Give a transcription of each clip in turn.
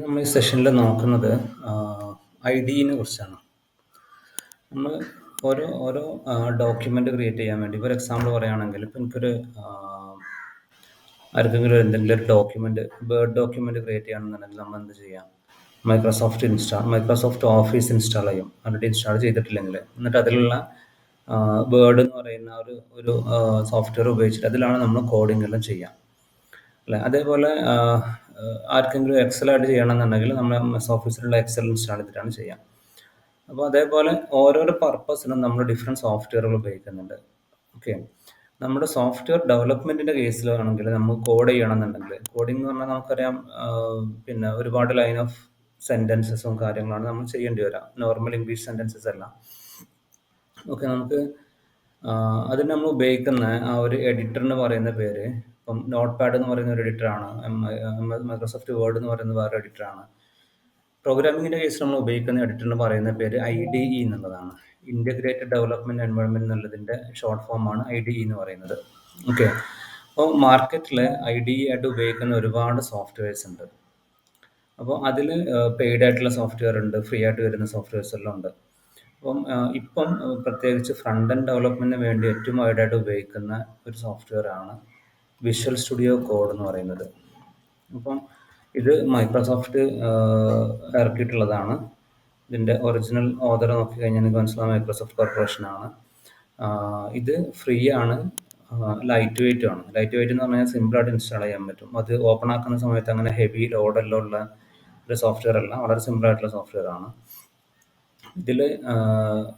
നമ്മൾ ഈ സെഷനിൽ നോക്കുന്നത് ഐ ഡിനെ കുറിച്ചാണ്. നമ്മൾ ഓരോ ഓരോ ഡോക്യുമെൻ്റ് ക്രിയേറ്റ് ചെയ്യാൻ വേണ്ടി ഇപ്പോൾ ഒരു എക്സാമ്പിൾ പറയുകയാണെങ്കിൽ ഇപ്പോൾ എനിക്കൊരു ആർക്കെങ്കിലും എന്തെങ്കിലും ഒരു ഡോക്യുമെൻ്റ് വേർഡ് ഡോക്യുമെൻ്റ് ക്രിയേറ്റ് ചെയ്യണമെന്നുണ്ടെങ്കിൽ നമ്മൾ എന്ത് ചെയ്യാം? മൈക്രോസോഫ്റ്റ് ഓഫീസ് ഇൻസ്റ്റാൾ ചെയ്യും, ഓൾറെഡി ഇൻസ്റ്റാൾ ചെയ്തിട്ടില്ലെങ്കിൽ. എന്നിട്ട് അതിലുള്ള വേർഡ് എന്ന് പറയുന്ന ഒരു സോഫ്റ്റ്വെയർ ഉപയോഗിച്ചിട്ട് അതിലാണ് നമ്മൾ കോഡിംഗ് എല്ലാം ചെയ്യാം അല്ലേ. അതേപോലെ ആർക്കെങ്കിലും എക്സൽ ആയിട്ട് ചെയ്യണമെന്നുണ്ടെങ്കിൽ നമ്മൾ ഓഫീസിലുള്ള എക്സൽ ഇൻസ്റ്റാൾ ചെയ്തിട്ടാണ് ചെയ്യാം. അപ്പോൾ അതേപോലെ ഓരോരോ പർപ്പസിനും നമ്മൾ ഡിഫറെൻറ്റ് സോഫ്റ്റ്വെയറുകൾ ഉപയോഗിക്കുന്നുണ്ട്. ഓക്കെ, നമ്മുടെ സോഫ്റ്റ്വെയർ ഡെവലപ്മെൻറ്റിൻ്റെ കേസിലാണെങ്കിൽ നമുക്ക് കോഡ് ചെയ്യണമെന്നുണ്ടെങ്കിൽ, കോഡിംഗ് എന്ന് പറഞ്ഞാൽ നമുക്കറിയാം, പിന്നെ ഒരുപാട് ലൈൻ ഓഫ് സെൻറ്റൻസസും കാര്യങ്ങളാണ് നമ്മൾ ചെയ്യേണ്ടി വരിക, നോർമൽ ഇംഗ്ലീഷ് സെൻറ്റൻസസ് അല്ല. ഓക്കെ, നമുക്ക് അതിന് നമ്മൾ ഉപയോഗിക്കുന്ന ആ ഒരു എഡിറ്ററിന് പറയുന്ന പേര്, ഇപ്പം നോട്ട് പാഡ് എന്ന് പറയുന്ന ഒരു എഡിറ്ററാണ്, മൈക്രോസോഫ്റ്റ് വേർഡ് എന്ന് പറയുന്ന വേറെ എഡിറ്ററാണ്. പ്രോഗ്രാമിങ്ങിൻ്റെ കേസിൽ നമ്മൾ ഉപയോഗിക്കുന്ന എഡിറ്ററിന് പറയുന്ന പേര് IDE എന്നുള്ളതാണ്, ഇൻ്റഗ്രേറ്റഡ് ഡെവലപ്മെൻറ്റ് എൻവയോൺമെൻറ്റ് എന്നുള്ളതിൻ്റെ ഷോർട്ട് ഫോമാണ് IDE എന്ന് പറയുന്നത്. ഓക്കെ, അപ്പോൾ മാർക്കറ്റിൽ IDE ആയിട്ട് ഉപയോഗിക്കുന്ന ഒരുപാട് സോഫ്റ്റ്വെയർസ് ഉണ്ട്. അപ്പോൾ അതിൽ പെയ്ഡ് ആയിട്ടുള്ള സോഫ്റ്റ്വെയർ ഉണ്ട്, ഫ്രീ ആയിട്ട് വരുന്ന സോഫ്റ്റ്വെയർസ് എല്ലാം ഉണ്ട്. അപ്പം ഇപ്പം പ്രത്യേകിച്ച് ഫ്രണ്ട് എൻഡ് ഡെവലപ്മെൻറ്റിന് വേണ്ടി ഏറ്റവും വൈഡായിട്ട് ഉപയോഗിക്കുന്ന ഒരു സോഫ്റ്റ്വെയർ ആണ് വിഷ്വൽ സ്റ്റുഡിയോ കോഡ് എന്ന് പറയുന്നത്. അപ്പം ഇത് മൈക്രോസോഫ്റ്റ് ഇറക്കിയിട്ടുള്ളതാണ്. ഇതിൻ്റെ ഒറിജിനൽ ഓതർ നോക്കിക്കഴിഞ്ഞാൽ എനിക്ക് മനസ്സിലാവും, മൈക്രോസോഫ്റ്റ് കോർപ്പറേഷനാണ്. ഇത് ഫ്രീ ആണ്, ലൈറ്റ് വെയിറ്റും ആണ്. ലൈറ്റ് വെയിറ്റ് എന്ന് പറഞ്ഞാൽ സിമ്പിളായിട്ട് ഇൻസ്റ്റാൾ ചെയ്യാൻ പറ്റും. അത് ഓപ്പൺ ആക്കുന്ന സമയത്ത് അങ്ങനെ ഹെവി ലോഡെല്ലാം ഉള്ള ഒരു സോഫ്റ്റ്വെയർ അല്ല, വളരെ സിമ്പിളായിട്ടുള്ള സോഫ്റ്റ്വെയർ ആണ്. ഇതിൽ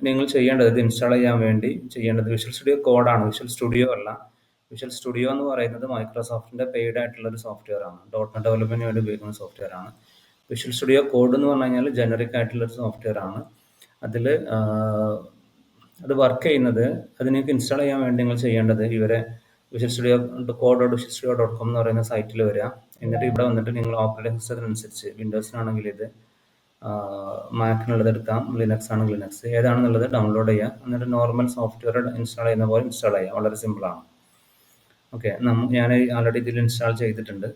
നിങ്ങൾ ചെയ്യേണ്ടത്, ഇത് ഇൻസ്റ്റാൾ ചെയ്യാൻ വേണ്ടി ചെയ്യേണ്ടത് വിഷ്വൽ സ്റ്റുഡിയോ കോഡാണ്, വിഷ്വൽ സ്റ്റുഡിയോ അല്ല. വിഷ്വൽ സ്റ്റുഡിയോ എന്ന് പറയുന്നത് മൈക്രോസോഫ്റ്റിൻ്റെ പെയ്ഡ് ആയിട്ടുള്ള ഒരു സോഫ്റ്റ്വെയർ ആണ്, .NET ഡെവലപ്മെൻറ്റിന് വേണ്ടി ഉപയോഗിക്കുന്ന സോഫ്റ്റ്വെയർ ആണ്. വിഷ്വൽ സ്റ്റുഡിയോ കോഡ് എന്ന് പറഞ്ഞു കഴിഞ്ഞാൽ ജനറിക് ആയിട്ടുള്ളൊരു സോഫ്റ്റ്വെയർ ആണ്. അതിൽ അത് വർക്ക് ചെയ്യുന്നത്, അത് നിങ്ങൾക്ക് ഇൻസ്റ്റാൾ ചെയ്യാൻ വേണ്ടി നിങ്ങൾ ചെയ്യേണ്ടത്, ഇവരെ വിഷ്വൽ സ്റ്റുഡിയോ .com എന്ന് പറയുന്ന സൈറ്റിൽ വരിക. എന്നിട്ട് ഇവിടെ വന്നിട്ട് നിങ്ങൾ ഓപ്പറേറ്റിംഗ് സിസ്റ്റത്തിനനുസരിച്ച്, വിൻഡോസിനാണെങ്കിൽ ഇത്, മാക്കിനുള്ളത് എടുക്കാം, ലിനക്സ് ആണെങ്കിൽ ലിനക്സ്, ഏതാണെന്നുള്ളത് ഡൗൺലോഡ് ചെയ്യുക. എന്നിട്ട് നോർമൽ സോഫ്റ്റ്വെയർ ഇൻസ്റ്റാൾ ചെയ്യുന്ന പോലെ ഇൻസ്റ്റാൾ ചെയ്യുക. വളരെ സിമ്പിളാണ്. ഓക്കെ, ഞാൻ ആൾറെഡി ഇതിൽ ഇൻസ്റ്റാൾ ചെയ്തിട്ടുണ്ട്.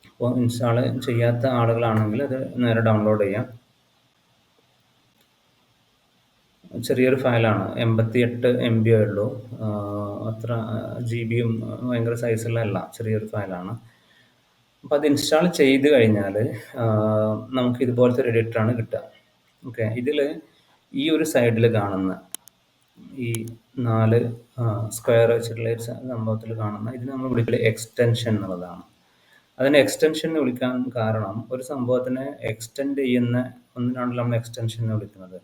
അപ്പോൾ ഇൻസ്റ്റാൾ ചെയ്യാത്ത ആളുകളാണെങ്കിൽ അത് നേരെ ഡൗൺലോഡ് ചെയ്യാം. ചെറിയൊരു ഫയലാണ്, 88 MB ഉള്ളൂ, അത്ര GB ഭയങ്കര സൈസുള്ള അല്ല, ചെറിയൊരു ഫയലാണ്. അപ്പോൾ അത് ഇൻസ്റ്റാൾ ചെയ്ത് കഴിഞ്ഞാൽ നമുക്ക് ഇതുപോലത്തെ ഒരു എഡിറ്ററാണ് കിട്ടുക. ഓക്കെ, ഇതിൽ ഈ ഒരു സൈഡിൽ കാണുന്ന ഈ 4 സ്ക്വയർ വെച്ചിട്ടുള്ള ഒരു സംഭവത്തിൽ കാണുന്ന ഇത് നമ്മൾ വിളിക്കൽ എക്സ്റ്റൻഷൻ എന്നുള്ളതാണ്. അതിനെ എക്സ്റ്റൻഷൻ എന്ന് വിളിക്കാൻ കാരണം, ഒരു സംഭവത്തിനെ എക്സ്റ്റെൻഡ് ചെയ്യുന്ന ഒന്നിനാണല്ലോ നമ്മൾ എക്സ്റ്റൻഷൻ എന്ന് വിളിക്കുന്നത്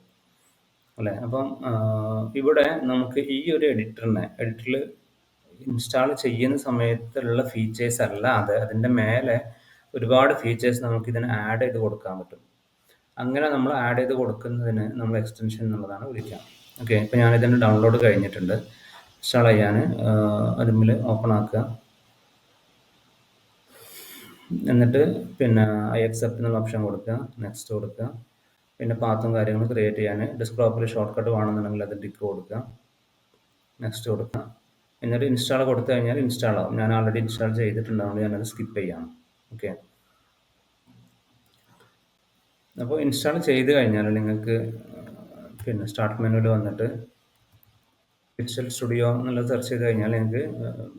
അല്ലേ. അപ്പം ഇവിടെ നമുക്ക് ഈ ഒരു എഡിറ്ററിൽ ഇൻസ്റ്റാൾ ചെയ്യുന്ന സമയത്തുള്ള ഫീച്ചേഴ്സ് അല്ലാതെ അതിൻ്റെ മേലെ ഒരുപാട് ഫീച്ചേഴ്സ് നമുക്ക് ഇതിന് ആഡ് ചെയ്ത് കൊടുക്കാൻ പറ്റും. അങ്ങനെ നമ്മൾ ആഡ് ചെയ്ത് കൊടുക്കുന്നതിന് നമ്മൾ എക്സ്റ്റൻഷൻ എന്നുള്ളതാണ് വിളിക്കുക. ഓക്കെ, ഇപ്പോൾ ഞാനിതിൻ്റെ ഡൗൺലോഡ് കഴിഞ്ഞിട്ടുണ്ട്. ഇൻസ്റ്റാൾ ചെയ്യാൻ അതിൽ ഓപ്പൺ ആക്കുക. എന്നിട്ട് പിന്നെ ഐ അക്സെപ്റ്റ് എന്നുള്ള ഓപ്ഷൻ കൊടുക്കുക, നെക്സ്റ്റ് കൊടുക്കുക. പിന്നെ പാത്തും കാര്യങ്ങളും ക്രിയേറ്റ് ചെയ്യാൻ ഡെസ്ക്ടോപ്പിൽ ഷോർട്ട് കട്ട് വേണമെന്നുണ്ടെങ്കിൽ അത് ടിക്ക് കൊടുക്കുക, നെക്സ്റ്റ് കൊടുക്കുക. എന്നിട്ട് ഇൻസ്റ്റാൾ കൊടുത്തു കഴിഞ്ഞാൽ ഇൻസ്റ്റാൾ ആവും. ഞാൻ ആൾറെഡി ഇൻസ്റ്റാൾ ചെയ്തിട്ടുണ്ടാവുന്നത് ഞാനത് സ്കിപ്പ് ചെയ്യാം. ഓക്കെ, അപ്പോൾ ഇൻസ്റ്റാൾ ചെയ്ത് കഴിഞ്ഞാൽ നിങ്ങൾക്ക് പിന്നെ സ്റ്റാർട്ട് മെനുവിൽ വന്നിട്ട് വിഷ്വൽ സ്റ്റുഡിയോ എന്നുള്ളത് സെർച്ച് ചെയ്ത് കഴിഞ്ഞാൽ നിങ്ങൾക്ക്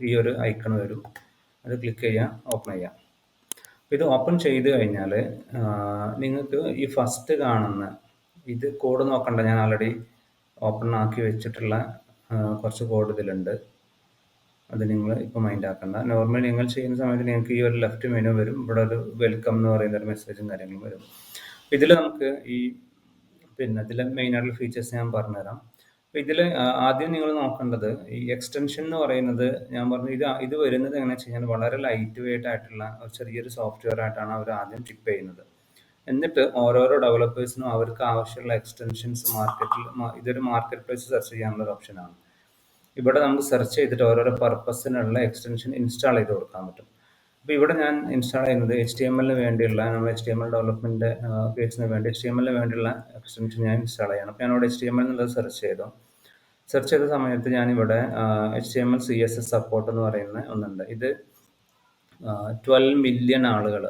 ഈ ഒരു ഐക്കൺ വരും. അത് ക്ലിക്ക് ചെയ്യാം, ഓപ്പൺ ചെയ്യാം. ഇത് ഓപ്പൺ ചെയ്ത് കഴിഞ്ഞാൽ നിങ്ങൾക്ക് ഈ ഫസ്റ്റ് കാണുന്ന ഇത് കോഡ് നോക്കണ്ട, ഞാൻ ആൾറെഡി ഓപ്പൺ ആക്കി വെച്ചിട്ടുള്ള കുറച്ച് കോഡ് ഇതിലുണ്ട്. അത് നിങ്ങൾ ഇപ്പോൾ മൈൻഡ് ആക്കണ്ട. നോർമലി നിങ്ങൾ ചെയ്യുന്ന സമയത്ത് നിങ്ങൾക്ക് ഈ ഒരു ലെഫ്റ്റ് മെനു വരും, ഇവിടെ ഒരു വെൽക്കം എന്ന് പറയുന്ന ഒരു മെസ്സേജും കാര്യങ്ങളും വരും. ഇതിൽ നമുക്ക് പിന്നെ ഇതിലെ മെയിനായിട്ടുള്ള ഫീച്ചേഴ്സ് ഞാൻ പറഞ്ഞുതരാം. അപ്പോൾ ഇതിൽ ആദ്യം നിങ്ങൾ നോക്കേണ്ടത് ഈ എക്സ്റ്റൻഷൻ എന്ന് പറയുന്നത്, ഞാൻ പറഞ്ഞു ഇത് വരുന്നത് എങ്ങനെയാണെന്ന് വെച്ച് കഴിഞ്ഞാൽ വളരെ ലൈറ്റ് വെയിറ്റ് ആയിട്ടുള്ള ഒരു ചെറിയൊരു സോഫ്റ്റ്വെയർ ആയിട്ടാണ് അവർ ആദ്യം ഷിപ്പ് ചെയ്യുന്നത്. എന്നിട്ട് ഓരോരോ ഡെവലപ്പേഴ്സിനും അവർക്ക് ആവശ്യമുള്ള എക്സ്റ്റൻഷൻസ് മാർക്കറ്റിൽ, ഇതൊരു മാർക്കറ്റ് പ്ലേസ് സെർച്ച് ചെയ്യാനുള്ള ഒരു ഓപ്ഷനാണ്. ഇവിടെ നമുക്ക് സെർച്ച് ചെയ്തിട്ട് ഓരോരോ പർപ്പസിനുള്ള എക്സ്റ്റൻഷൻ ഇൻസ്റ്റാൾ ചെയ്ത് കൊടുക്കാൻ പറ്റും. അപ്പോൾ ഇവിടെ ഞാൻ ഇൻസ്റ്റാൾ ചെയ്യുന്നത് HTML വേണ്ടിയുള്ള, നമ്മൾ HTML ഡെവലപ്മെൻറ്റ് കേസിന് വേണ്ടി HTML വേണ്ടിയുള്ള എക്സ്റ്റൻഷൻ ഞാൻ ഇൻസ്റ്റാൾ ചെയ്യണം. അപ്പോൾ ഞാനിവിടെ HTML എന്നുള്ളത് സെർച്ച് ചെയ്ത സമയത്ത് ഞാനിവിടെ HTML CSS സപ്പോർട്ട് എന്ന് പറയുന്ന ഒന്നുണ്ട്. ഇത് 12 മില്യൺ ആളുകൾ,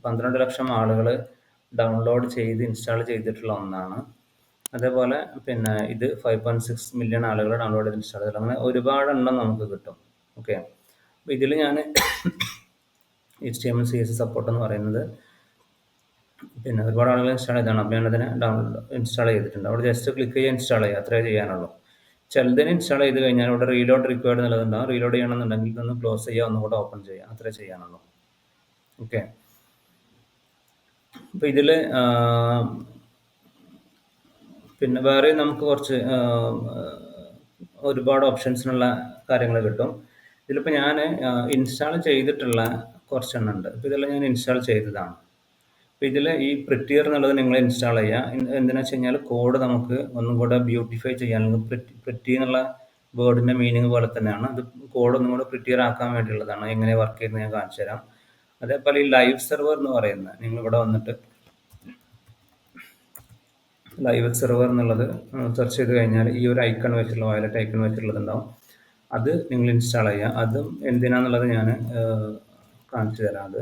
12 ലക്ഷം ആളുകൾ ഡൗൺലോഡ് ചെയ്ത് ഇൻസ്റ്റാൾ ചെയ്തിട്ടുള്ള ഒന്നാണ്. അതേപോലെ പിന്നെ ഇത് 5.6 മില്യൺ ആളുകൾ ഡൗൺലോഡ് ചെയ്ത് ഇൻസ്റ്റാൾ ചെയ്തിട്ടുള്ള, അങ്ങനെ ഒരുപാട് എണ്ണം നമുക്ക് കിട്ടും. ഓക്കെ, അപ്പോൾ ഇതിൽ ഞാൻ HTML CSS സപ്പോർട്ട് എന്ന് പറയുന്നത് പിന്നെ ഒരുപാട് ആളുകൾ ഇൻസ്റ്റാൾ ചെയ്തതാണ്. അപ്പോൾ ഞാനതിനെ ഇൻസ്റ്റാൾ ചെയ്തിട്ടുണ്ട്. അവിടെ ജസ്റ്റ് ക്ലിക്ക് ചെയ്യുക, ഇൻസ്റ്റാൾ ചെയ്യുക, അത്രേ ചെയ്യാനുള്ളൂ. ചിലതിന് ഇൻസ്റ്റാൾ ചെയ്ത് കഴിഞ്ഞാൽ ഇവിടെ റീലോഡ് റിക്വയർഡ് എന്നുള്ളതുണ്ടാവും. റീലോഡ് ചെയ്യണമെന്നുണ്ടെങ്കിൽ ഇതൊന്ന് ക്ലോസ് ചെയ്യുക, ഒന്നുകൂടെ ഓപ്പൺ ചെയ്യുക, അത്രേ ചെയ്യാനുള്ളൂ. ഓക്കെ, അപ്പോൾ ഇതിൽ പിന്നെ വേറെ നമുക്ക് കുറച്ച് ഒരുപാട് ഓപ്ഷൻസിനുള്ള കാര്യങ്ങൾ കിട്ടും. ഇതിലിപ്പോൾ ഞാൻ ഇൻസ്റ്റാൾ ചെയ്തിട്ടുള്ള കുറച്ചെണ്ണം ഉണ്ട്. ഇപ്പോൾ ഇതെല്ലാം ഞാൻ ഇൻസ്റ്റാൾ ചെയ്തതാണ്. അപ്പോൾ ഇതിൽ ഈ പ്രിറ്റിയർ എന്നുള്ളത് നിങ്ങൾ ഇൻസ്റ്റാൾ ചെയ്യുക. എന്തിനാ വെച്ച് കഴിഞ്ഞാൽ കോഡ് നമുക്ക് ഒന്നും കൂടെ ബ്യൂട്ടിഫൈ ചെയ്യാൻ, പ്രിറ്റി എന്നുള്ള വേർഡിൻ്റെ മീനിങ് പോലെ തന്നെയാണ് അത്. കോഡ് ഒന്നും കൂടെ പ്രിറ്റിയർ ആക്കാൻ വേണ്ടിയുള്ളതാണ്. എങ്ങനെ വർക്ക് ചെയ്യുന്നത് ഞാൻ കാണിച്ചു തരാം. അതേപോലെ ഈ ലൈവ് സെർവർ എന്ന് പറയുന്നത്, നിങ്ങളിവിടെ വന്നിട്ട് ലൈവ് സെർവർ എന്നുള്ളത് സെർച്ച് ചെയ്ത് കഴിഞ്ഞാൽ ഈ ഒരു ഐക്കൺ വെച്ചിട്ടുള്ള, വയലറ്റ് ഐക്കൺ വെച്ചിട്ടുള്ളതുണ്ടാവും. അത് നിങ്ങൾ ഇൻസ്റ്റാൾ ചെയ്യുക. അതും എന്തിനാന്നുള്ളത് ഞാൻ കാണിച്ചു തരാം. അത്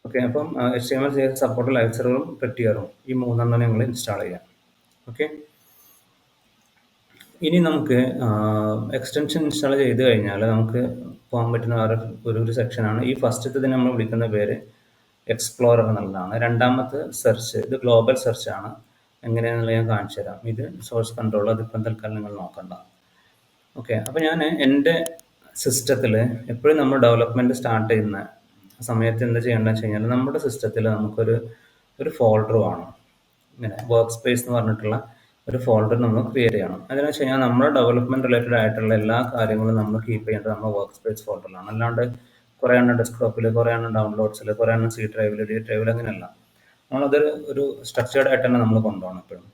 ഓക്കെ, അപ്പം HTML CSS സപ്പോർട്ട്, ലൈവ് സെർവറും പ്രിറ്റിയറും, ഈ മൂന്നെണ്ണം നിങ്ങൾ ഇൻസ്റ്റാൾ ചെയ്യാം. ഓക്കെ, ഇനി നമുക്ക് എക്സ്റ്റൻഷൻ ഇൻസ്റ്റാൾ ചെയ്ത് കഴിഞ്ഞാൽ നമുക്ക് പോകാൻ പറ്റുന്ന വേറെ ഒരു സെക്ഷനാണ്. ഈ ഫസ്റ്റത്തെ നമ്മൾ വിളിക്കുന്ന പേര് എക്സ്പ്ലോറർ എന്നുള്ളതാണ്. രണ്ടാമത്തെ സെർച്ച്, ഇത് ഗ്ലോബൽ സെർച്ച് ആണ്. എങ്ങനെയാണെന്നുള്ളത് ഞാൻ കാണിച്ചു തരാം. ഇത് സോഴ്സ് കൺട്രോൾ, അതിപ്പം തൽക്കാലം നിങ്ങൾ നോക്കണ്ട. ഓക്കെ, അപ്പോൾ ഞാൻ എൻ്റെ സിസ്റ്റത്തിൽ എപ്പോഴും നമ്മൾ ഡെവലപ്മെൻറ്റ് സ്റ്റാർട്ട് ചെയ്യുന്ന സമയത്ത് എന്താ ചെയ്യേണ്ടതെന്ന് വെച്ച് കഴിഞ്ഞാൽ, നമ്മുടെ സിസ്റ്റത്തിൽ നമുക്കൊരു ഫോൾഡർ വേണം. ഇങ്ങനെ വർക്ക് സ്പേസ് എന്ന് പറഞ്ഞിട്ടുള്ള ഒരു ഫോൾഡർ നമ്മൾ ക്രിയേറ്റ് ചെയ്യണം. അതെന്ന് വെച്ച് കഴിഞ്ഞാൽ നമ്മുടെ ഡെവലപ്മെൻറ്റ് റിലേറ്റഡ് ആയിട്ടുള്ള എല്ലാ കാര്യങ്ങളും നമ്മൾ കീപ്പ് ചെയ്യേണ്ടത് നമ്മുടെ വർക്ക് സ്പേസ് ഫോൾഡറിലാണ്. അല്ലാണ്ട് കുറേ എണ്ണം ഡെസ്ക്ടോപ്പിൽ, കുറേ എണ്ണം ഡൗൺലോഡ്സിൽ, കുറേ എണ്ണം C ഡ്രൈവിൽ, D ഡ്രൈവിൽ, അങ്ങനെയല്ല. നമ്മളതൊരു സ്ട്രക്ചേർഡ് ആയിട്ട് തന്നെ നമ്മൾ കൊണ്ടുപോകണം എപ്പോഴും.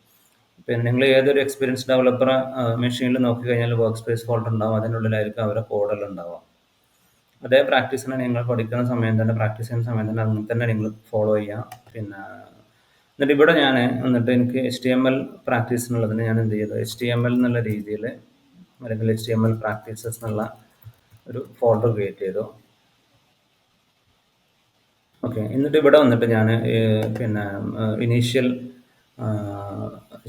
പിന്നെ നിങ്ങൾ ഏതൊരു എക്സ്പീരിയൻസ് ഡെവലപ്പർ മെഷീനിൽ നോക്കിക്കഴിഞ്ഞാൽ വർക്ക് സ്പേസ് ഫോൾഡർ ഉണ്ടാവും. അതിനുള്ളിലായിരിക്കും അവരെ കോഡെല്ലാം ഉണ്ടാവുക. അതേ പ്രാക്ടീസിനെ നിങ്ങൾ പഠിക്കുന്ന സമയം തന്നെ, പ്രാക്ടീസ് ചെയ്യുന്ന സമയം തന്നെ അങ്ങനെ തന്നെ നിങ്ങൾ ഫോളോ ചെയ്യുക. പിന്നെ എന്നിട്ട് ഇവിടെ ഞാൻ എന്നിട്ട് എനിക്ക് HTML പ്രാക്ടീസ് എന്നുള്ളതിന് ഞാൻ എന്ത് ചെയ്തു, HTML എന്നുള്ള രീതിയിൽ അല്ലെങ്കിൽ HTML പ്രാക്ടീസസ് എന്നുള്ള ഒരു ഫോൾഡർ ക്രിയേറ്റ് ചെയ്തു. ഓക്കെ, എന്നിട്ട് ഇവിടെ വന്നിട്ട് ഞാൻ പിന്നെ ഇനീഷ്യൽ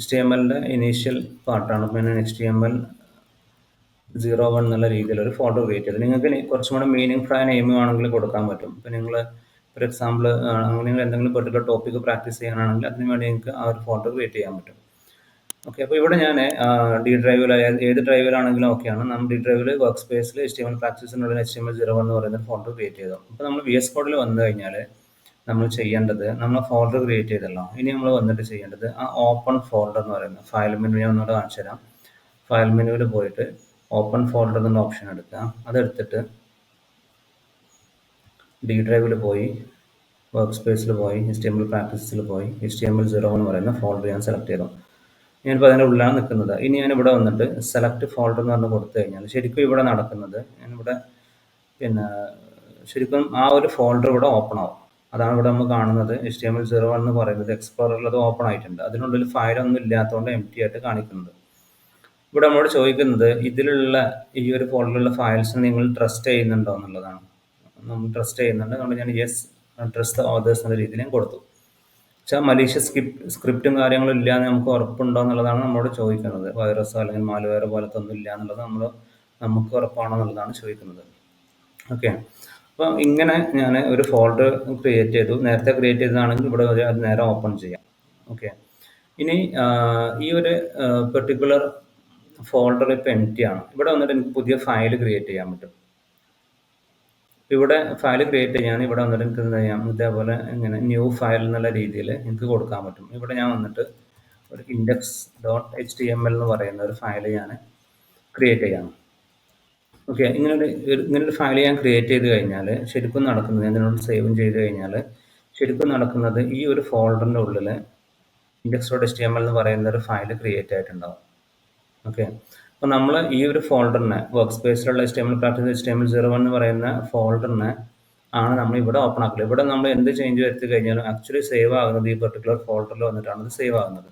HTML-ൻ്റെ ഇനീഷ്യൽ പാർട്ടാണ്. അപ്പോൾ ഞാൻ HTML 01 എന്നുള്ള രീതിയിൽ ഒരു ഫോൾഡർ ക്രിയേറ്റ് ചെയ്തു. നിങ്ങൾക്ക് കുറച്ചും കൂടെ മീനിങ് ഫ്രൈ നെയിം ആണെങ്കിൽ കൊടുക്കാൻ പറ്റും. ഇപ്പോൾ നിങ്ങൾ ഫോർ എക്സാമ്പിൾ നിങ്ങൾ എന്തെങ്കിലും പെർട്ടിക്കുലർ ടോപ്പിക്ക് പ്രാക്ടീസ് ചെയ്യാനാണെങ്കിൽ അതിന് വേണ്ടി നിങ്ങൾക്ക് ആ ഒരു ഫോൾഡർ ക്രിയേറ്റ് ചെയ്യാൻ പറ്റും. ഓക്കെ, അപ്പോൾ ഇവിടെ ഞാൻ D ഡ്രൈവിൽ, ഏത് ഡ്രൈവിലാണെങ്കിലും ഓക്കെയാണ്. നമ്മൾ D ഡ്രൈവിൽ വർക്ക് സ്പേസിൽ HTML പ്രാക്ടീസിനുള്ള HTML 01 എന്ന് പറയുന്ന ഫോൾഡർ ക്രിയേറ്റ് ചെയ്തു. അപ്പോൾ നമ്മൾ VS കോഡിൽ വന്നു കഴിഞ്ഞാൽ നമ്മൾ ചെയ്യേണ്ടത്, നമ്മൾ ഫോൾഡർ ക്രിയേറ്റ് ചെയ്തല്ലോ, ഇനി നമ്മൾ വന്നിട്ട് ചെയ്യേണ്ടത് ആ ഓപ്പൺ ഫോൾഡർ എന്ന് പറയുന്നത് ഫയൽ മെനു, ഞാൻ ഒന്നുകൂടെ കാണിച്ചു തരാം. ഫയൽ മെനുവിൽ പോയിട്ട് ഓപ്പൺ ഫോൾഡർ എന്ന ഓപ്ഷൻ എടുക്കുക. അതെടുത്തിട്ട് D ഡ്രൈവിൽ പോയി, വർക്ക് സ്പേസിൽ പോയി, HTML പ്രാക്ടീസിൽ പോയി, HTML 01 എന്ന് പറയുന്ന ഫോൾഡർ ഞാൻ സെലക്ട് ചെയ്തു. ഞാനിപ്പോൾ അതിൻ്റെ ഉള്ളിലാണ് നിൽക്കുന്നത്. ഇനി ഞാനിവിടെ വന്നിട്ട് സെലക്ട് ഫോൾഡർ എന്ന് പറഞ്ഞ് കൊടുത്തു കഴിഞ്ഞാൽ ശരിക്കും ഇവിടെ നടക്കുന്നത്, ഞാനിവിടെ പിന്നെ ശരിക്കും ആ ഒരു ഫോൾഡർ ഇവിടെ ഓപ്പൺ ആവും. അതാണ് ഇവിടെ നമ്മൾ കാണുന്നത്. HTML 01 എന്ന് പറയുന്നത് എക്സ്പ്ലോററിൽ അത് ഓപ്പൺ ആയിട്ടുണ്ട്. അതിനുള്ളിൽ ഫയലൊന്നും ഇല്ലാത്തതുകൊണ്ട് എംപ്റ്റി ആയിട്ട് കാണിക്കുന്നത്. ഇവിടെ നമ്മളോട് ചോദിക്കുന്നത് ഇതിലുള്ള ഈ ഒരു ഫോൾഡറിലുള്ള ഫയൽസ് നിങ്ങൾ ട്രസ്റ്റ് ചെയ്യുന്നുണ്ടോ എന്നുള്ളതാണ്. നമ്മൾ ട്രസ്റ്റ് ചെയ്യുന്നുണ്ട്. അതുകൊണ്ട് ഞാൻ യെസ് ട്രസ്റ്റ് ഓതേഴ്സ് എന്ന രീതിയിൽ ഞാൻ കൊടുത്തു. പക്ഷേ മലീഷ്യസ് സ്ക്രിപ്റ്റും കാര്യങ്ങളും ഇല്ല എന്ന് നമുക്ക് ഉറപ്പുണ്ടോ എന്നുള്ളതാണ് നമ്മളോട് ചോദിക്കുന്നത്. വൈറസോ അല്ലെങ്കിൽ മാൽവെയർ പോലത്തെ ഒന്നും ഇല്ല എന്നുള്ളത് നമുക്ക് ഉറപ്പാണോ എന്നുള്ളതാണ് ചോദിക്കുന്നത്. ഓക്കെ, അപ്പോൾ ഇങ്ങനെ ഞാൻ ഒരു ഫോൾഡർ ക്രിയേറ്റ് ചെയ്തു. നേരത്തെ ക്രിയേറ്റ് ചെയ്തതാണെങ്കിൽ ഇവിടെ അത് നേരെ ഓപ്പൺ ചെയ്യാം. ഓക്കെ, ഇനി ഈ ഒരു പെർട്ടിക്കുലർ ഫോൾഡർ ഇപ്പോൾ എംപ്റ്റി ആണ്. ഇവിടെ വന്നിട്ട് എനിക്ക് പുതിയ ഫയൽ ക്രിയേറ്റ് ചെയ്യാൻ പറ്റും. ഇവിടെ ഫയൽ ക്രിയേറ്റ് ചെയ്യാൻ ഇവിടെ വന്നിട്ട് എനിക്ക് എന്ത് ചെയ്യാം, ഇതേപോലെ ഇങ്ങനെ ന്യൂ ഫയൽ എന്നുള്ള രീതിയിൽ എനിക്ക് കൊടുക്കാൻ പറ്റും. ഇവിടെ ഞാൻ വന്നിട്ട് ഒരു index.html എന്ന് പറയുന്ന ഒരു ഫയൽ ഞാൻ ക്രിയേറ്റ് ചെയ്യണം. ഓക്കെ, ഇങ്ങനൊരു ഫയൽ ഞാൻ ക്രിയേറ്റ് ചെയ്ത് കഴിഞ്ഞാൽ ശരിക്കും നടക്കുന്നത്, ഇതിനോട് സേവും ചെയ്ത് കഴിഞ്ഞാൽ ശരിക്കും നടക്കുന്നത് ഈ ഒരു ഫോൾഡറിൻ്റെ ഉള്ളിൽ index.html എന്ന് പറയുന്ന ഒരു ഫയൽ ക്രിയേറ്റ് ആയിട്ടുണ്ടാവും. ഓക്കെ, അപ്പോൾ നമ്മൾ ഈ ഒരു ഫോൾഡറിനെ, വർക്ക് സ്പേസിലുള്ള HTML പ്രാക്ടീസ് HTML 01 എന്ന് പറയുന്ന ഫോൾഡറിനെ ആണ് നമ്മൾ ഇവിടെ ഓപ്പൺ ആക്കുക. ഇവിടെ നമ്മൾ എന്ത് ചേഞ്ച് വരുത്തി കഴിഞ്ഞാലും ആക്ച്വലി സേവ് ആകുന്നത് ഈ പെർട്ടിക്കുലർ ഫോൾഡറിൽ വന്നിട്ടാണ് ഇത് സേവ് ആകുന്നത്.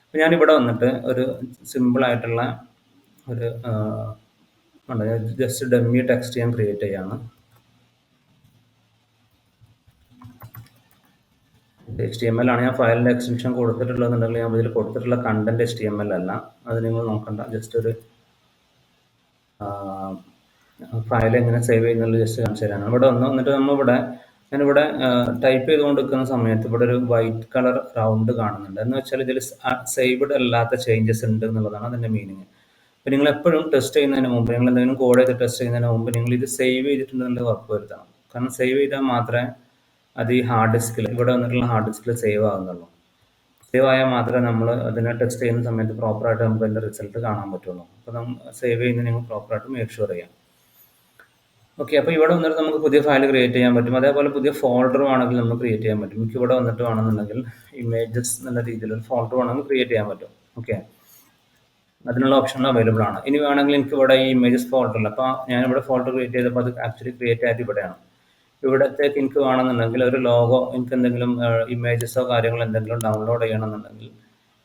അപ്പോൾ ഞാനിവിടെ വന്നിട്ട് ഒരു സിമ്പിളായിട്ടുള്ള ഒരു ജസ്റ്റ് ഡമ്മി ടെക്സ്റ്റ് ഞാൻ ക്രിയേറ്റ് ചെയ്യാണ്. HTML ആണ് ഞാൻ ഫയലിൻ്റെ എക്സ്റ്റൻഷൻ കൊടുത്തിട്ടുള്ളതെന്നുണ്ടെങ്കിൽ ഞാൻ ഇതിൽ കൊടുത്തിട്ടുള്ള കണ്ടന്റ് HTML അല്ല. അത് നിങ്ങൾ നോക്കണ്ട. ജസ്റ്റ് ഒരു ഫയൽ എങ്ങനെ സേവ് ചെയ്യുന്നുള്ളത് ജസ്റ്റ് കാണിച്ചു തരാനാണ്. ഇവിടെ എന്നിട്ട് നമ്മളിവിടെ ഞാനിവിടെ ടൈപ്പ് ചെയ്തുകൊണ്ടിരിക്കുന്ന സമയത്ത് ഇവിടെ ഒരു വൈറ്റ് കളർ റൗണ്ട് കാണുന്നുണ്ട്. എന്ന് വെച്ചാൽ ഇതിൽ സേവ്ഡ് അല്ലാത്ത ചേഞ്ചസ് ഉണ്ട് എന്നുള്ളതാണ് അതിൻ്റെ മീനിങ്. അപ്പോൾ നിങ്ങൾ എപ്പോഴും ടെസ്റ്റ് ചെയ്യുന്നതിന് മുമ്പ്, നിങ്ങൾ എന്തെങ്കിലും കോഡ് ചെയ്ത് ടെസ്റ്റ് ചെയ്യുന്നതിന് മുമ്പ് നിങ്ങൾ ഇത് സേവ് ചെയ്തിട്ടുണ്ടെന്നുള്ളത് ഉറപ്പ് വരുത്തണം. കാരണം സേവ് ചെയ്താൽ മാത്രമേ അത് ഈ ഹാർഡ് ഡിസ്കിൽ, ഇവിടെ വന്നിട്ടുള്ള ഹാർഡ് ഡിസ്കിൽ സേവ് ആകുന്നുള്ളൂ. സേവ് ആയാൽ മാത്രമേ നമ്മൾ അതിനെ ടെസ്റ്റ് ചെയ്യുന്ന സമയത്ത് പ്രോപ്പറായിട്ട് നമുക്ക് അതിൻ്റെ റിസൾട്ട് കാണാൻ പറ്റുള്ളൂ. അപ്പോൾ നമ്മൾ സേവ് ചെയ്യുന്നത് നിങ്ങൾ പ്രോപ്പറായിട്ട് മേക്ക് ഷുവർ ചെയ്യാം. ഓക്കെ, അപ്പോൾ ഇവിടെ വന്നിട്ട് നമുക്ക് പുതിയ ഫയൽ ക്രിയേറ്റ് ചെയ്യാൻ പറ്റും. അതേപോലെ പുതിയ ഫോൾഡർ വേണമെങ്കിൽ നമുക്ക് ക്രിയേറ്റ് ചെയ്യാൻ പറ്റും. എനിക്ക് ഇവിടെ വന്നിട്ട് വേണമെന്നുണ്ടെങ്കിൽ ഇമേജസ് എന്നുള്ള രീതിയിൽ ഒരു ഫോൾഡർ വേണമെങ്കിൽ ക്രിയേറ്റ് ചെയ്യാൻ പറ്റും. ഓക്കെ, അതിനുള്ള ഓപ്ഷൻ അവൈലബിൾ ആണ്. ഇനി വേണമെങ്കിൽ എനിക്ക് ഇവിടെ ഈ ഇമേജസ് ഫോൾഡറിൽ, അപ്പോൾ ഞാനിവിടെ ഫോൾഡർ ക്രിയേറ്റ് ചെയ്തപ്പോൾ അത് ആക്ച്വലി ക്രിയേറ്റ് ആയിട്ട് ഇവിടെയാണ്. ഇവിടത്തേക്ക് എനിക്ക് വേണമെന്നുണ്ടെങ്കിൽ ഒരു ലോഗോ, എനിക്ക് എന്തെങ്കിലും ഇമേജസോ കാര്യങ്ങളോ എന്തെങ്കിലും ഡൗൺലോഡ് ചെയ്യണമെന്നുണ്ടെങ്കിൽ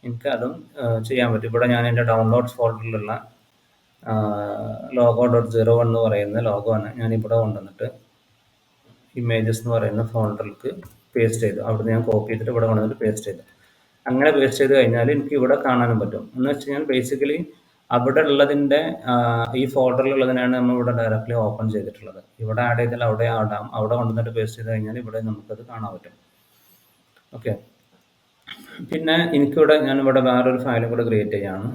എനിക്ക് അതും ചെയ്യാൻ പറ്റും. ഇവിടെ ഞാൻ എൻ്റെ ഡൗൺലോഡ്സ് ഫോൾഡറിലുള്ള logo.01 എന്ന് പറയുന്ന ലോഗോ ആണ് ഞാനിവിടെ കൊണ്ടുവന്നിട്ട് ഇമേജസ് എന്ന് പറയുന്ന ഫോൾഡറിലേക്ക് പേസ്റ്റ് ചെയ്തു. അവിടുന്ന് ഞാൻ കോപ്പി ചെയ്തിട്ട് ഇവിടെ കൊണ്ടുവന്നിട്ട് പേസ്റ്റ് ചെയ്തു. അങ്ങനെ പേസ്റ്റ് ചെയ്ത് കഴിഞ്ഞാൽ എനിക്ക് ഇവിടെ കാണാനും പറ്റും. എന്ന് വെച്ച് കഴിഞ്ഞാൽ ബേസിക്കലി അവിടെ ഉള്ളതിൻ്റെ ഈ ഫോൾഡറിലുള്ളതിനാണ് നമ്മൾ ഇവിടെ ഡയറക്റ്റ്ലി ഓപ്പൺ ചെയ്തിട്ടുള്ളത്. ഇവിടെ ആഡ് ചെയ്താൽ അവിടെ ആടാം, അവിടെ കൊണ്ടുവന്നിട്ട് പേസ്റ്റ് ചെയ്ത് കഴിഞ്ഞാൽ ഇവിടെ നമുക്കത് കാണാൻ പറ്റും. ഓക്കെ, പിന്നെ എനിക്കിവിടെ ഞാനിവിടെ വേറൊരു ഫയലും കൂടെ ക്രിയേറ്റ് ചെയ്യാണ്.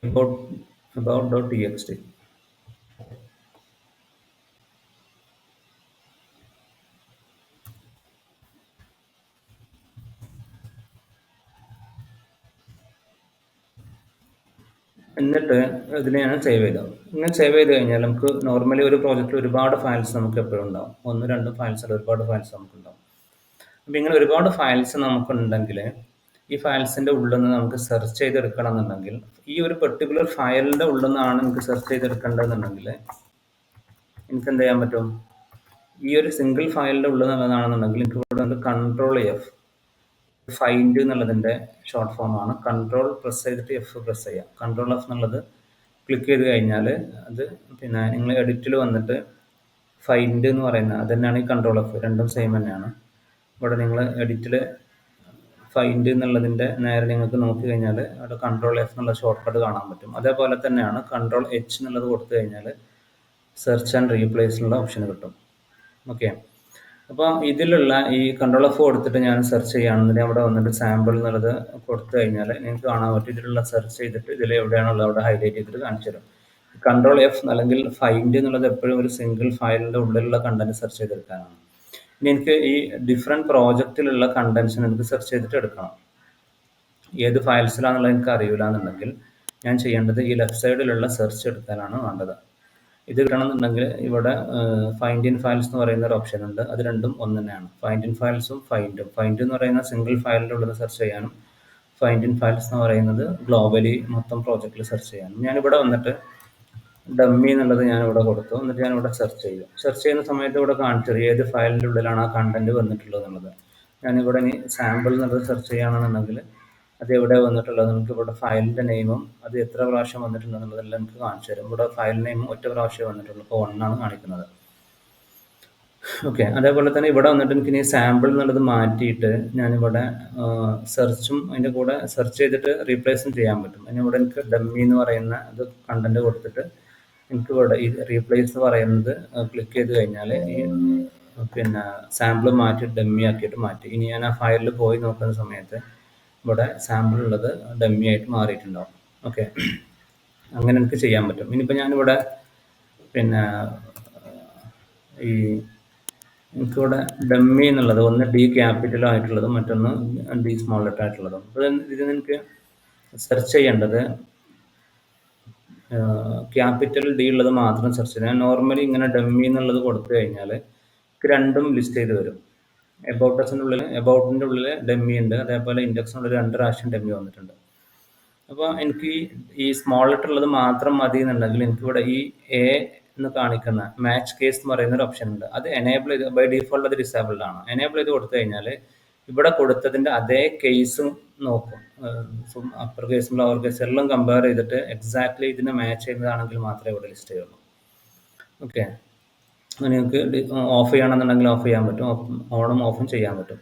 about.txt. എന്നിട്ട് ഇതിനെ ഞാൻ സേവ് ചെയ്തു. ഇങ്ങനെ സേവ് ചെയ്ത് കഴിഞ്ഞാൽ നമുക്ക് നോർമലി ഒരു പ്രോജക്റ്റിൽ ഒരുപാട് ഫയൽസ് നമുക്ക് എപ്പോഴും ഉണ്ടാവും. 1-2 ഫയൽസ് അല്ല, ഒരുപാട് ഫയൽസ് നമുക്കുണ്ടാവും. അപ്പം ഇങ്ങനെ ഒരുപാട് ഫയൽസ് നമുക്കുണ്ടെങ്കിൽ ഈ ഫയൽസിൻ്റെ ഉള്ളിൽ നിന്ന് നമുക്ക് സെർച്ച് ചെയ്തെടുക്കണം എന്നുണ്ടെങ്കിൽ, ഈ ഒരു പെർട്ടിക്കുലർ ഫയലിൻ്റെ ഉള്ളിൽ നിന്നാണ് എനിക്ക് സെർച്ച് ചെയ്തെടുക്കേണ്ടതെന്നുണ്ടെങ്കിൽ എനിക്ക് എന്ത് ചെയ്യാൻ പറ്റും? ഈ ഒരു സിംഗിൾ ഫയലിൻ്റെ ഉള്ളിൽ നിന്നുള്ളതാണെന്നുണ്ടെങ്കിൽ എനിക്ക് ഇവിടെ ഉണ്ട് Ctrl+F, ഫൈൻഡ് എന്നുള്ളതിൻ്റെ ഷോർട്ട് ഫോമാണ്. കൺട്രോൾ പ്രസ് ചെയ്തിട്ട് F പ്രസ് ചെയ്യുക. Ctrl+F എന്നുള്ളത് ക്ലിക്ക് ചെയ്ത് കഴിഞ്ഞാൽ അത് പിന്നെ നിങ്ങൾ എഡിറ്റിൽ വന്നിട്ട് ഫൈൻഡ് എന്ന് പറയുന്നത് അത് തന്നെയാണ് ഈ Ctrl+F, രണ്ടും സെയിം തന്നെയാണ്. ഇവിടെ നിങ്ങൾ എഡിറ്റിൽ ഫൈൻഡ് എന്നുള്ളതിൻ്റെ നേരെ നിങ്ങൾക്ക് നോക്കി കഴിഞ്ഞാൽ അവിടെ Ctrl+F എന്നുള്ള ഷോർട്ട് കട്ട് കാണാൻ പറ്റും. അതേപോലെ തന്നെയാണ് Ctrl+H എന്നുള്ളത് കൊടുത്തു കഴിഞ്ഞാൽ സെർച്ച് ആൻഡ് റീപ്ലേസ് എന്നുള്ള ഓപ്ഷൻ കിട്ടും. ഓക്കെ, അപ്പോൾ ഇതിലുള്ള ഈ Ctrl+F കൊടുത്തിട്ട് ഞാൻ സെർച്ച് ചെയ്യുകയാണെന്നുണ്ടെങ്കിൽ അവിടെ വന്നിട്ട് സാമ്പിൾ എന്നുള്ളത് കൊടുത്തു കഴിഞ്ഞാൽ നിങ്ങൾക്ക് കാണാൻ പറ്റും. ഇതിലുള്ള സെർച്ച് ചെയ്തിട്ട് ഇതിൽ എവിടെയാണുള്ളത് അവിടെ ഹൈലൈറ്റ് ചെയ്തിട്ട് കാണിച്ചു തരും. Ctrl+F അല്ലെങ്കിൽ ഫൈൻഡ് എന്നുള്ളത് എപ്പോഴും ഒരു സിംഗിൾ ഫയലിൻ്റെ ഉള്ളിലുള്ള കണ്ടന്റ് സെർച്ച് ചെയ്തെടുക്കാനാണ്. ഇനി എനിക്ക് ഈ ഡിഫറെൻറ്റ് പ്രോജക്റ്റിലുള്ള കണ്ടന്റ്സിന് എനിക്ക് സെർച്ച് ചെയ്തിട്ട് എടുക്കണം. ഏത് ഫയൽസിലാണെന്നുള്ളത് എനിക്ക് അറിയില്ല എന്നുണ്ടെങ്കിൽ ഞാൻ ചെയ്യേണ്ടത് ഈ ലെഫ്റ്റ് സൈഡിലുള്ള സെർച്ച് എടുക്കാനാണ് വേണ്ടത്. ഇത് കിട്ടണമെന്നുണ്ടെങ്കിൽ ഇവിടെ ഫൈൻഡ് ഇൻ ഫയൽസ് എന്ന് പറയുന്ന ഒരു ഓപ്ഷൻ ഉണ്ട്. അത് രണ്ടും ഒന്ന് തന്നെയാണ്. ഫൈൻഡ് ഇൻ ഫയൽസും ഫൈൻഡും. ഫൈൻഡ് എന്ന് പറയുന്ന സിംഗിൾ ഫയലിൻ്റെ ഉള്ളിൽ സെർച്ച് ചെയ്യാനും ഫൈൻഡ് ഇൻ ഫയൽസ് എന്ന് പറയുന്നത് ഗ്ലോബലി മൊത്തം പ്രോജക്റ്റിൽ സെർച്ച് ചെയ്യാനും. ഞാനിവിടെ വന്നിട്ട് ഡമ്മി എന്നുള്ളത് ഞാനിവിടെ കൊടുത്തു. എന്നിട്ട് ഞാനിവിടെ സെർച്ച് ചെയ്തു. സെർച്ച് ചെയ്യുന്ന സമയത്ത് ഇവിടെ കാണിച്ചത് ഏത് ഫയലിൻ്റെ ഉള്ളിലാണ് ആ കണ്ടന്റ് വന്നിട്ടുള്ളത് എന്നുള്ളത്. ഞാനിവിടെ ഇനി സാമ്പിൾ എന്നുള്ളത് സെർച്ച് ചെയ്യുകയാണെന്നുണ്ടെങ്കിൽ അത് എവിടെ വന്നിട്ടുള്ളത് നമുക്ക് ഇവിടെ ഫയലിൻ്റെ നെയിമും അത് എത്ര പ്രാവശ്യം വന്നിട്ടുണ്ടെന്നുള്ളതെല്ലാം നമുക്ക് കാണിച്ചു തരും. ഇവിടെ ഫയൽ നെയിമും ഒറ്റ പ്രാവശ്യം വന്നിട്ടുള്ളൂ, ഇപ്പോൾ 1 ആണ് കാണിക്കുന്നത്. ഓക്കെ, അതേപോലെ തന്നെ ഇവിടെ വന്നിട്ട് എനിക്ക് ഇനി സാമ്പിൾ എന്നുള്ളത് മാറ്റിയിട്ട് ഞാനിവിടെ സെർച്ചും അതിൻ്റെ കൂടെ സെർച്ച് ചെയ്തിട്ട് റീപ്ലേസും ചെയ്യാൻ പറ്റും. അതിനിവിടെ എനിക്ക് ഡമ്മി എന്ന് പറയുന്ന അത് കണ്ടന്റ് കൊടുത്തിട്ട് എനിക്ക് ഇവിടെ ഈ റീപ്ലേസ് എന്ന് പറയുന്നത് ക്ലിക്ക് ചെയ്ത് കഴിഞ്ഞാൽ ഈ പിന്നെ സാമ്പിൾ മാറ്റി ഡമ്മി ആക്കിയിട്ട് മാറ്റി. ഇനി ഞാൻ ആ ഫയലിൽ പോയി നോക്കുന്ന സമയത്ത് ഇവിടെ സാമ്പിൾ ഉള്ളത് ഡമ്മി ആയിട്ട് മാറിയിട്ടുണ്ടാവും. ഓക്കെ, അങ്ങനെ എനിക്ക് ചെയ്യാൻ പറ്റും. ഇനിയിപ്പോൾ ഞാനിവിടെ പിന്നെ ഈ എനിക്കിവിടെ ഡമ്മി എന്നുള്ളത് ഒന്ന് D ക്യാപിറ്റൽ ആയിട്ടുള്ളതും മറ്റൊന്ന് D സ്മോൾ ലെറ്റർ ആയിട്ടുള്ളതും. അപ്പോൾ ഇത് എനിക്ക് സെർച്ച് ചെയ്യേണ്ടത് ക്യാപിറ്റൽ D ഉള്ളത് മാത്രം സെർച്ച് ചെയ്യാം. നോർമലി ഇങ്ങനെ ഡമ്മി എന്നുള്ളത് കൊടുത്തു കഴിഞ്ഞാൽ രണ്ടും ലിസ്റ്റ് ചെയ്ത് വരും. എബൌട്ടിൻ്റെ ഉള്ളിൽ ഡമ്മി ഉണ്ട്, അതേപോലെ ഇൻഡെക്സിനുള്ളിൽ 2 പ്രാവശ്യം ഡമ്മി വന്നിട്ടുണ്ട്. അപ്പോൾ എനിക്ക് ഈ സ്മോൾ ലെറ്റർ ഉള്ളത് മാത്രം മതി എന്നുണ്ടെങ്കിൽ എനിക്കിവിടെ ഈ A എന്ന് കാണിക്കുന്ന മാച്ച് കേസ് എന്ന് പറയുന്ന ഒരു ഓപ്ഷൻ ഉണ്ട്. അത് എനേബിൾ ചെയ്ത് ബൈ ഡീഫോൾട്ട് അത് ഡിസേബിൾഡ് ആണ്. എനേബിൾ ചെയ്ത് കൊടുത്തു കഴിഞ്ഞാൽ ഇവിടെ കൊടുത്തതിൻ്റെ അതേ കേസും നോക്കും. അപ്പർ കേസും ലോവർ കേസും എല്ലാം കമ്പയർ ചെയ്തിട്ട് എക്സാക്ട്ലി ഇതിനെ മാച്ച് ചെയ്യുന്നതാണെങ്കിൽ മാത്രമേ ഇവിടെ ലിസ്റ്റ് ചെയ്യുള്ളൂ. ഓക്കെ, നിങ്ങൾക്ക് ഓഫ് ചെയ്യണമെന്നുണ്ടെങ്കിൽ ഓഫ് ചെയ്യാൻ പറ്റും, ഓണും ഓഫും ചെയ്യാൻ പറ്റും.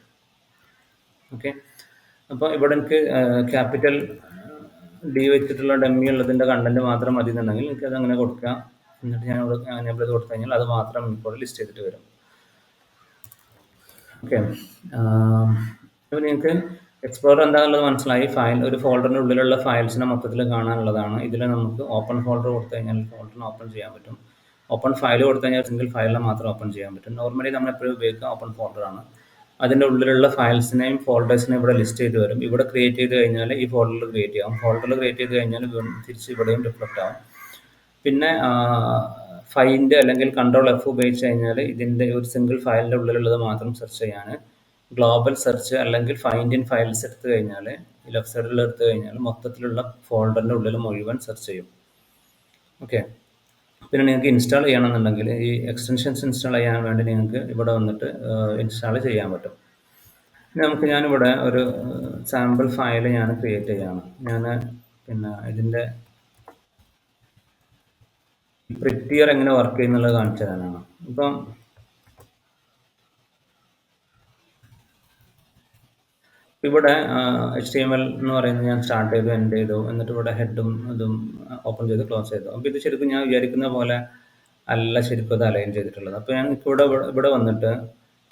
ഓക്കെ. അപ്പോൾ ഇവിടെ എനിക്ക് ക്യാപിറ്റൽ ഡി വെച്ചിട്ടുള്ള ഡമ്മി ഉള്ളതിൻ്റെ കണ്ടന്റ് മാത്രം മതി എന്നുണ്ടെങ്കിൽ എനിക്ക് അത് അങ്ങനെ കൊടുക്കുക. എന്നിട്ട് ഞാൻ ഇവിടെ എനേബിൾ ചെയ്ത് കൊടുത്തു കഴിഞ്ഞാൽ അത് മാത്രം ഇപ്പോൾ ലിസ്റ്റ് ചെയ്തിട്ട് വരും. ഓക്കെ. അപ്പോൾ നിങ്ങൾക്ക് എക്സ്പ്ലോറർ എന്താണെന്നുള്ളത് മനസ്സിലായി. ഒരു ഫോൾഡറിൻ്റെ ഉള്ളിലുള്ള ഫയൽസിനെ മൊത്തത്തിൽ കാണാനുള്ളതാണ്. ഇതിൽ നമുക്ക് ഓപ്പൺ ഫോൾഡർ കൊടുത്തു കഴിഞ്ഞാൽ ഫോൾഡറിന് ഓപ്പൺ ചെയ്യാൻ പറ്റും. ഓപ്പൺ ഫയൽ കൊടുത്തു കഴിഞ്ഞാൽ സിംഗിൾ ഫയലിനെ മാത്രം ഓപ്പൺ ചെയ്യാൻ പറ്റും. നോർമലി നമ്മൾ എപ്പോഴും ഉപയോഗിക്കുക ഓപ്പൺ ഫോൾഡറാണ്. അതിൻ്റെ ഉള്ളിലുള്ള ഫയൽസിനെയും ഫോൾഡേഴ്സിനെയും ഇവിടെ ലിസ്റ്റ് ചെയ്ത് വരും. ഇവിടെ ക്രിയേറ്റ് ചെയ്ത് കഴിഞ്ഞാൽ ഈ ഫോൾഡറിൽ ക്രിയേറ്റ് ചെയ്യാം. ഫോൾഡറിൽ ക്രിയേറ്റ് ചെയ്ത് കഴിഞ്ഞാൽ തിരിച്ച് ഇവിടെയും റിഫ്ലക്റ്റ് ആവും. പിന്നെ ഫൈൻഡ് അല്ലെങ്കിൽ കൺട്രോൾ F ഉപയോഗിച്ച് കഴിഞ്ഞാൽ ഇതിൻ്റെ ഒരു സിംഗിൾ ഫയലിൻ്റെ ഉള്ളിലുള്ളത് മാത്രം സെർച്ച് ചെയ്യാൻ, ഗ്ലോബൽ സെർച്ച് അല്ലെങ്കിൽ ഫൈൻഡ് ഇൻ ഫയൽസ് എടുത്തു കഴിഞ്ഞാൽ ലെഫ്റ്റ് സൈഡിൽ എടുത്തു കഴിഞ്ഞാൽ മൊത്തത്തിലുള്ള ഫോൾഡറിൻ്റെ ഉള്ളിൽ മുഴുവൻ സെർച്ച് ചെയ്യും. ഓക്കെ. പിന്നെ നിങ്ങൾക്ക് ഇൻസ്റ്റാൾ ചെയ്യണമെന്നുണ്ടെങ്കിൽ ഈ എക്സ്റ്റൻഷൻസ് ഇൻസ്റ്റാൾ ചെയ്യാൻ വേണ്ടി നിങ്ങൾക്ക് ഇവിടെ വന്നിട്ട് ഇൻസ്റ്റാൾ ചെയ്യാൻ പറ്റും. ഞാനിവിടെ ഒരു സാമ്പിൾ ഫയൽ ഞാൻ ക്രിയേറ്റ് ചെയ്യാണ്. പിന്നെ ഇതിൻ്റെ പ്രിറ്റിയർ എങ്ങനെ വർക്ക് ചെയ്യുന്നുള്ളത് കാണിച്ചു തരാനാണ്. ഇപ്പം ഇവിടെ HTML എന്ന് പറയുന്നത് ഞാൻ സ്റ്റാർട്ട് ചെയ്തു, എൻഡ് ചെയ്തു, എന്നിട്ട് ഇവിടെ ഹെഡും ഇതും ഓപ്പൺ ചെയ്ത് ക്ലോസ് ചെയ്തു. അപ്പോൾ ഇത് ശരിക്കും ഞാൻ വിചാരിക്കുന്ന പോലെ അല്ല ശരിക്കും അത് അലൈൻ ചെയ്തിട്ടുള്ളത്. അപ്പോൾ ഞാൻ ഇവിടെ വന്നിട്ട്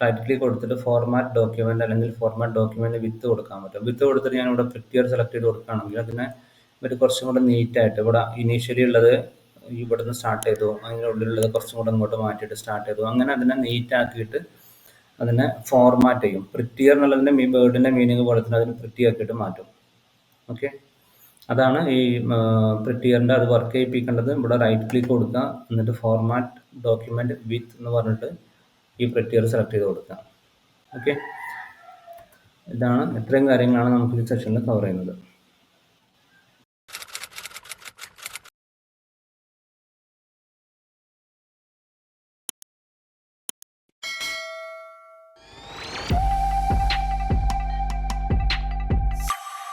റൈറ്റ് ക്ലിക്ക് കൊടുത്തിട്ട് ഫോർമാറ്റ് ഡോക്യുമെൻ്റ് അല്ലെങ്കിൽ ഫോർമാറ്റ് ഡോക്യുമെൻ്റ് വിത്ത് കൊടുക്കാൻ പറ്റും. വിത്ത് കൊടുത്തിട്ട് ഞാൻ ഇവിടെ പ്രിറ്റിയർ സെലക്ട് ചെയ്ത് കൊടുക്കുകയാണെങ്കിൽ അതിനെ ഒരു കുറച്ചും കൂടെ നീറ്റായിട്ട് ഇവിടെ ഇനീഷ്യലി ഉള്ളത് ഇവിടെ നിന്ന് സ്റ്റാർട്ട് ചെയ്തു, അതിൻ്റെ ഉള്ളിലുള്ളത് കുറച്ചും കൂടെ ഇങ്ങോട്ട് മാറ്റിയിട്ട് സ്റ്റാർട്ട് ചെയ്തു, അങ്ങനെ അതിനെ നീറ്റാക്കിയിട്ട് അതിനെ ഫോർമാറ്റ് ചെയ്യും. പ്രിറ്റിയർ എന്നുള്ളതിൻ്റെ വേർഡിൻ്റെ മീനിങ് പോലെ തന്നെ അതിന് പ്രിറ്റി ആക്കിയിട്ട് മാറ്റും. ഓക്കെ. അതാണ് ഈ പ്രിറ്റിയറിൻ്റെ അത് വർക്ക് ചെയ്യിപ്പിക്കേണ്ടത്. ഇവിടെ റൈറ്റ് ക്ലിക്ക് കൊടുക്കുക, എന്നിട്ട് ഫോർമാറ്റ് ഡോക്യുമെൻ്റ് വിത്ത് എന്ന് പറഞ്ഞിട്ട് ഈ പ്രിറ്റിയർ സെലക്ട് ചെയ്ത് കൊടുക്കുക. ഓക്കെ. ഇത്രയും കാര്യങ്ങളാണ് നമുക്ക് ഈ സെഷനിൽ കവർ ചെയ്യുന്നത്.